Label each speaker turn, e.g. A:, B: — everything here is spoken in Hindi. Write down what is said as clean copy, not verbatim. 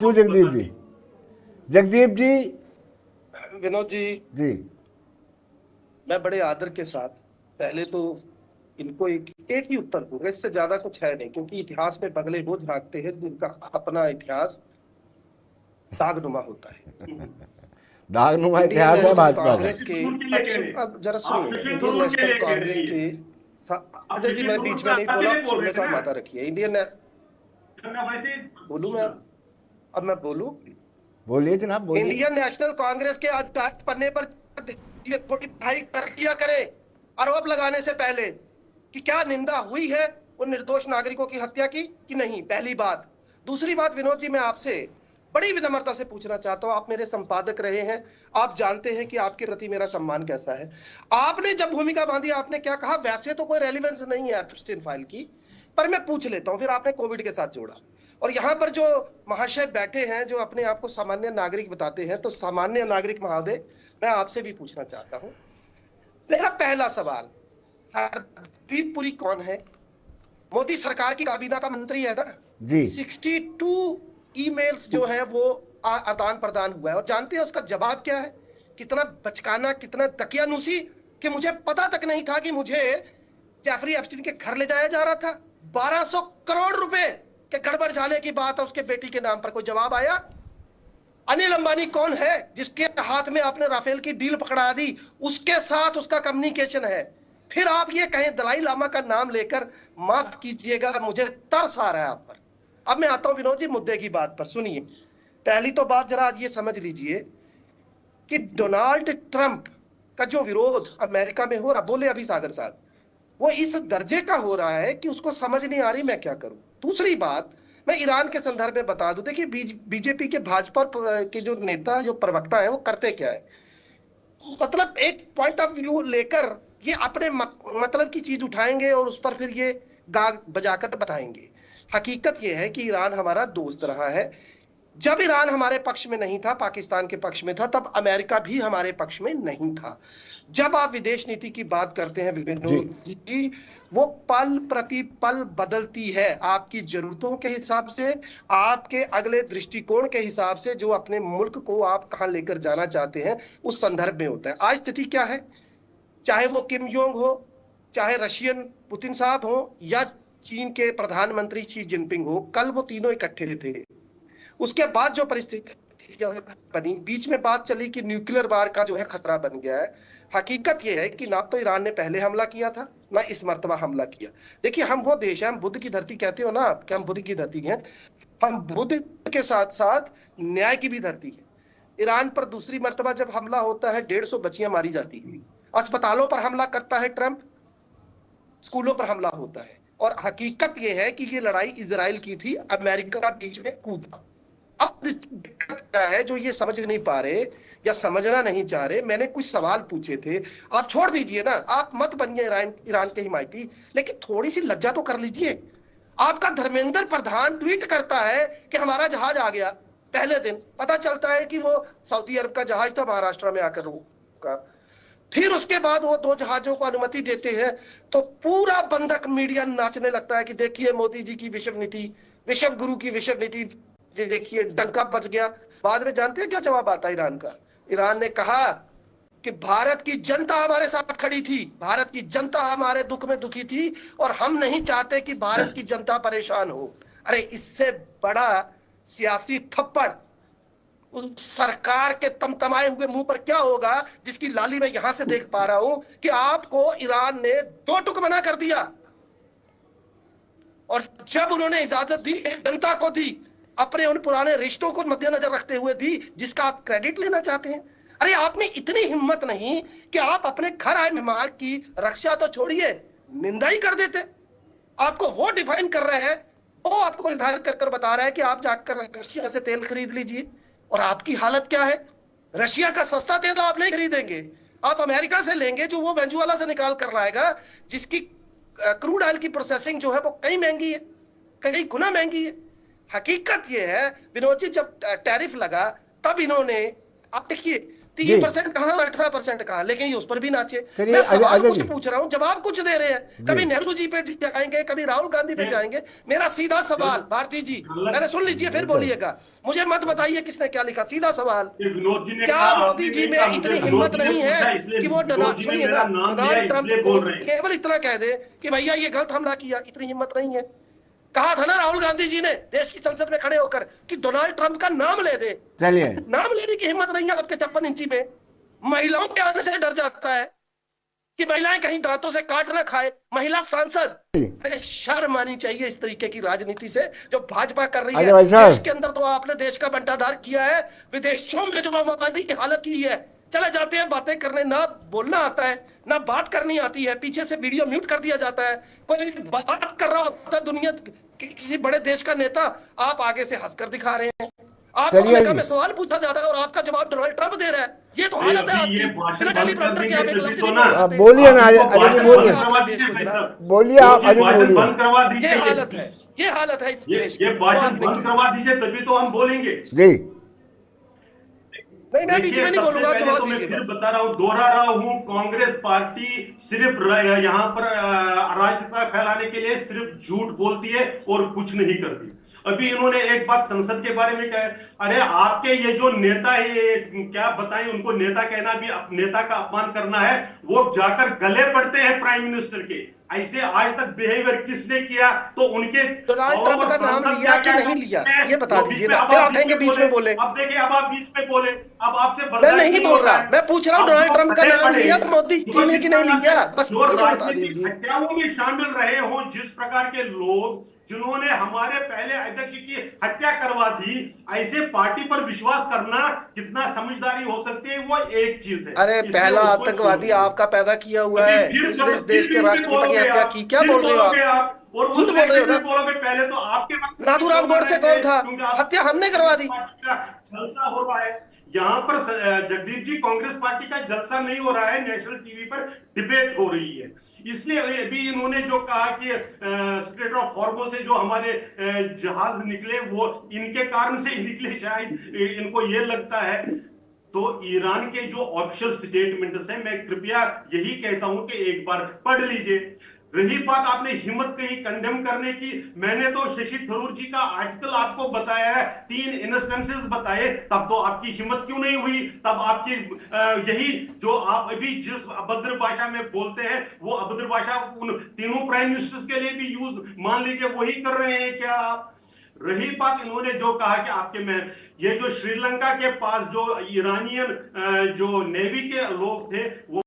A: जगदीप जी। जगदीप जी।
B: विनोद जी
A: जी
B: मैं बड़े आदर के साथ पहले तो इनको एक ही उत्तर दूंगा, इससे ज्यादा कुछ है नहीं, क्योंकि इतिहास में बगले वो झांकते हैं जिनका अपना इतिहास दागनुमा होता है।
A: दागनुमा
B: इंडियन
A: इतिहास है
B: नेशनल
A: भाजपा का।
B: कांग्रेस के अब जरा सुनिए, इंडियन नेशनल कांग्रेस के अजय जी, मैं बीच में नहीं बोला, सुनने का माता रखिए। बोलू मैं, अब मैं बोलू।
A: बोलिए जनाब, बोलिए।
B: इंडियन नेशनल कांग्रेस के आधिकारिक पन्ने पर भाई कर दिया करे आरोप लगाने से पहले कि क्या निंदा हुई है उन निर्दोष नागरिकों की हत्या की कि नहीं, पहली बात। दूसरी बात विनोद जी, मैं आपसे बड़ी विनम्रता से पूछना चाहता हूं, आप मेरे संपादक रहे हैं, आप जानते हैं कि आपके प्रति मेरा सम्मान कैसा है। आपने जब भूमिका बांधी आपने क्या कहा, वैसे तो कोई रेलिवेंस नहीं है एप्स्टीन फाइल की, पर मैं पूछ लेता हूं। फिर आपने कोविड के साथ जोड़ा, और यहाँ पर जो महाशय बैठे हैं जो अपने आप को सामान्य नागरिक बताते हैं, तो सामान्य नागरिक महोदय मैं आपसे भी पूछना चाहता हूं। मेरा पहला सवाल, हरदीप पुरी कौन है? मोदी सरकार की काबीना का मंत्री है ना
A: जी।
B: 62 ईमेल्स जो है वो आदान प्रदान हुआ है, और जानते हैं उसका जवाब क्या है? कितना बचकाना, कितना तकियानुसी, कि मुझे पता तक नहीं था कि मुझे जेफरी एप्स्टीन के घर ले जाया जा रहा था। 1200 करोड़ रुपए के गड़बड़ झाले की बात है उसके बेटी के नाम पर, कोई जवाब आया? अनिल अंबानी कौन है जिसके हाथ में आपने राफेल की डील पकड़ा दी, उसके साथ उसका कम्युनिकेशन है। फिर आप ये कहें दलाई लामा का नाम लेकर, माफ कीजिएगा मुझे तरस आ रहा है आप पर। अब मैं आता हूं विनोद जी मुद्दे की बात पर। सुनिए, पहली तो बात जरा ये समझ लीजिए कि डोनाल्ड ट्रंप का जो विरोध अमेरिका में हो रहा, बोले अभी सागर साहब, वो इस दर्जे का हो रहा है कि उसको समझ नहीं आ रही मैं क्या करूं। दूसरी बात मैं ईरान के संदर्भ में बता दूं, देखिए बीजेपी के भाजपा के जो नेता, जो प्रवक्ता है, वो करते क्या है, मतलब एक पॉइंट ऑफ व्यू लेकर ये अपने मतलब की चीज उठाएंगे और उस पर फिर ये गाग बजाकर बताएंगे। हकीकत ये है कि ईरान हमारा दोस्त रहा है। जब ईरान हमारे पक्ष में नहीं था, पाकिस्तान के पक्ष में था, तब अमेरिका भी हमारे पक्ष में नहीं था। जब आप विदेश नीति की बात करते हैं विनोद जी, वो पल प्रति पल बदलती है, आपकी जरूरतों के हिसाब से, आपके अगले दृष्टिकोण के हिसाब से, जो अपने मुल्क को आप कहां लेकर जाना चाहते हैं उस संदर्भ में होता है। आज स्थिति क्या है, चाहे वो किम जोंग हो, चाहे रशियन पुतिन साहब हो, या चीन के प्रधानमंत्री शी जिनपिंग हो, कल वो तीनों इकट्ठे थे। उसके बाद जो परिस्थिति बनी, बीच में बात चली कि न्यूक्लियर वार का जो है खतरा बन गया है। हकीकत यह है कि ना तो ईरान ने पहले हमला किया था, ना इस मर्तबा हमला किया। देखिए, हम वो देश है, हम बुद्ध की धरती कहते हो ना आप, कि हम बुद्ध की धरती हैं, हम बुद्ध के साथ साथ न्याय की भी धरती है। ईरान पर दूसरी मर्तबा जब हमला होता है, 150 बच्चियां मारी जाती है। अस्पतालों पर हमला करता है ट्रंप, स्कूलों पर हमला होता है। और हकीकत यह है कि ये लड़ाई इजराइल की थी, अमेरिका बीच में कूदा। अब दिक्कत क्या है, जो ये समझ नहीं पा रहे या समझना नहीं चाह रहे, मैंने कुछ सवाल पूछे थे, आप छोड़ दीजिए ना, आप मत बनिए ईरान के हिमायती, लेकिन थोड़ी सी लज्जा तो कर लीजिए। आपका धर्मेंद्र प्रधान ट्वीट करता है कि हमारा जहाज आ गया, पहले दिन पता चलता है कि वो सऊदी अरब का जहाज था, महाराष्ट्र में आकर रुका। फिर उसके बाद वो 2 जहाजों को अनुमति देते हैं, तो पूरा बंधक मीडिया नाचने लगता है कि देखिए मोदी जी की विश्व नीति, विश्व गुरु की विश्व नीति, देखिए डंका बच गया। बाद में जानते हैं क्या जवाब आता है ईरान का? ईरान ने कहा कि भारत की जनता हमारे साथ खड़ी थी, भारत की जनता हमारे दुख में दुखी थी, और हम नहीं चाहते कि भारत की जनता परेशान हो। अरे इससे बड़ा सियासी थप्पड़ उस सरकार के तमतमाए हुए मुंह पर क्या होगा, जिसकी लाली मैं यहां से देख पा रहा हूं कि आपको ईरान ने 2 टुकड़ा कर दिया, और जब उन्होंने इजाजत दी, जनता को दी, अपने उन पुराने रिश्तों को मद्देनजर रखते हुए दी, जिसका आप क्रेडिट लेना चाहते हैं। अरे आप में इतनी हिम्मत नहीं कि आप अपने घर आए मेहमान की रक्षा तो छोड़िए, निंदा ही कर देते। आपको वो डिफाइन कर रहे हैं, वो आपको निर्धारित कर बता रहा है कि आप जाकर रशिया से तेल खरीद लीजिए, और आपकी हालत क्या है? रशिया का सस्ता तेल आप नहीं खरीदेंगे, आप अमेरिका से लेंगे, जो वो वेनेजुएला से निकाल कर लाएगा, जिसकी क्रूड ऑयल की प्रोसेसिंग जो है वो कई महंगी है, कई गुना महंगी है। हकीकत ये है विनोद जी, जब टैरिफ लगा तब इन्होंने, आप देखिए
A: जी।
B: 3% कहा, 18% कहा, लेकिन ये उस पर भी नाचे।
A: चलिए,
B: मैं
A: अजय
B: सवाल कुछ
A: जी।
B: पूछ रहा हूँ, जवाब कुछ दे रहे हैं। कभी नेहरू जी पे जाएंगे, कभी राहुल गांधी पे जाएंगे। मेरा सीधा सवाल, भारती जी पहले सुन लीजिए फिर बोलिएगा। मुझे मत बताइए किसने क्या लिखा, सीधा सवाल,
C: ये विनोद जी ने
B: क्या
C: कहा,
B: मोदी
C: आपने
B: जी
C: नहीं
B: में
C: कहा, मुझे
B: इतनी
C: विनोद
B: हिम्मत
C: जी ने
B: नहीं है
C: पूछा, इसलिए
B: कि वो
C: विनोद जी ने
B: सुनिए
C: मेरा
B: ना,
C: नाम लिया,
B: डोनाल्ड ट्रंप
C: इसलिए
B: को
C: बोल रहे हैं।
B: केवल इतना कह दे कि भैया ये गलत हमला किया, इतनी हिम्मत नहीं है। कहा था ना राहुल गांधी जी ने देश की संसद में खड़े होकर कि डोनाल्ड ट्रंप का नाम ले दे।
A: चलिए,
B: नाम लेने की हिम्मत नहीं है आपके 56 इंची में। महिलाओं के आने से डर जाता है कि महिलाएं कहीं दांतों से काट ना खाए। महिला सांसद, अरे शर्म आनी चाहिए इस तरीके की राजनीति से जो भाजपा कर रही
A: अजय भाई
B: है।
A: साहब।
B: देश के अंदर तो आपने देश का बंटाधार किया है, विदेशों में जो हमारी की हालत की है, चले जाते हैं बातें करने, ना बोलना आता है ना बात करनी आती है, पीछे से वीडियो म्यूट कर दिया जाता है। कोई बात कर रहा होता है दुनिया किसी बड़े देश का नेता, आप आगे से हंसकर दिखा रहे हैं। आपको
A: चलिए
B: अमेरिका में सवाल पूछा जाता है और आपका जवाब डोनाल्ड ट्रंप दे रहा है। ये तो हालत है
C: अभी ये
B: आपकी।
C: भाषण
B: बिना
C: बंद कर
B: टेलीप्रॉम्प्टर के आप एक
C: देंगे
B: लफ्ज
C: तभी
B: नहीं
C: तो ना।
B: बोल पाते।
A: बोलिए ना,
C: आपको
A: अजय जी
C: भाषण
A: बोलिए।
C: बंद करवा दीजिए भाई साहब।
A: बोलिए आप, अजय जी
C: भाषण
A: बोलिए।
C: बंद करवा दीजिए।
B: ये हालत है, ये हालत है इस देश की।
C: ये भाषण
B: आपने
C: बंद
B: की।
C: करवा दीजिए तभी तो हम बोलेंगे।
A: जी।
B: नहीं, मैं बीच
C: देखिए,
B: में नहीं
C: सबसे
B: बोलूंगा,
C: पहले
B: जवाब
C: तो मैं
B: दीजिए
C: फिर
B: बस।
C: बता रहा हूं, दोहरा रहा हूं, कांग्रेस पार्टी सिर्फ यहाँ पर अराजकता फैलाने के लिए सिर्फ झूठ बोलती है और कुछ नहीं करती। अभी इन्होंने एक बात संसद के बारे में कहा, अरे आपके ये जो नेता है, ये क्या बताएं, उनको नेता कहना भी नेता का अपमान करना है। वो जाकर गले पड़ते हैं प्राइम मिनिस्टर के। ऐसे आज तक बिहेवियर किसने किया? तो उनके
B: डोनाल्ड ट्रंप का नाम लिया कि नहीं लिया, ये बता दीजिए ना, फिर आप कहेंगे बीच में बोले।
C: अब देखिए, अब आप बीच में बोले, अब आपसे
B: मैं
C: बर्दाश्त
B: नहीं बोल
C: होता
B: रहा,
C: है।
B: मैं पूछ रहा हूँ
C: अब
B: डोनाल्ड
C: जो
B: ट्रंप का
C: खड़े
B: नाम
C: पड़े,
B: लिया मोदी जी ने कि नहीं लिया, बस
C: जो
B: मुझे बता
C: राजनीतिक
B: दीजिए।
C: हत्याओं में शामिल रहे हो, जिस प्रकार के लोग जिन्होंने हमारे पहले अध्यक्ष की हत्या करवा दी, ऐसे पार्टी पर विश्वास करना कितना समझदारी हो सकती है, वो एक चीज है।
B: अरे
C: इसलिए
B: पहला
C: उसको
B: आतंकवादी
C: छोड़िए।
B: आपका पैदा किया हुआ है, जिसने इस देश के राष्ट्रपिता की हत्या की। क्या बोल रहे हो आप?
C: और
B: झूठ
C: उस
B: बोल रहे हो ना।
C: बोलोगे, पहले तो आपके वक्त
B: नाथूराम गोडसे कौन था? हत्या हमने करवा दी।
C: जलसा हो रहा है यहाँ पर, जगदीप जी, कांग्रेस पार्टी का जलसा नहीं हो रहा है, नेशनल टीवी पर डिबेट हो रही है। इसलिए अभी इन्होंने जो कहा कि स्ट्रेट ऑफ हॉर्मो से जो हमारे जहाज निकले, वो इनके कारण से ही निकले, शायद इनको ये लगता है। तो ईरान के जो ऑफिशियल स्टेटमेंट्स हैं, मैं कृपया यही कहता हूं कि एक बार पढ़ लीजिए। रही बात आपने हिम्मत कहीं कंडेम करने की, मैंने तो शशि थरूर जी का आर्टिकल आपको बताया है, 3 इंस्टेंसेस बताए, तब तो आपकी हिम्मत क्यों नहीं हुई? तब आपकी यही जो आप अभी जिस अभद्र भाषा में बोलते हैं, वो अभद्र भाषा उन तीनों प्राइम मिनिस्टर्स के लिए भी यूज मान लीजिए वही कर रहे हैं क्या आप? रही बात इन्होंने जो कहा कि आपके में ये जो श्रीलंका के पास जो ईरानियन जो नेवी के लोग थे, वो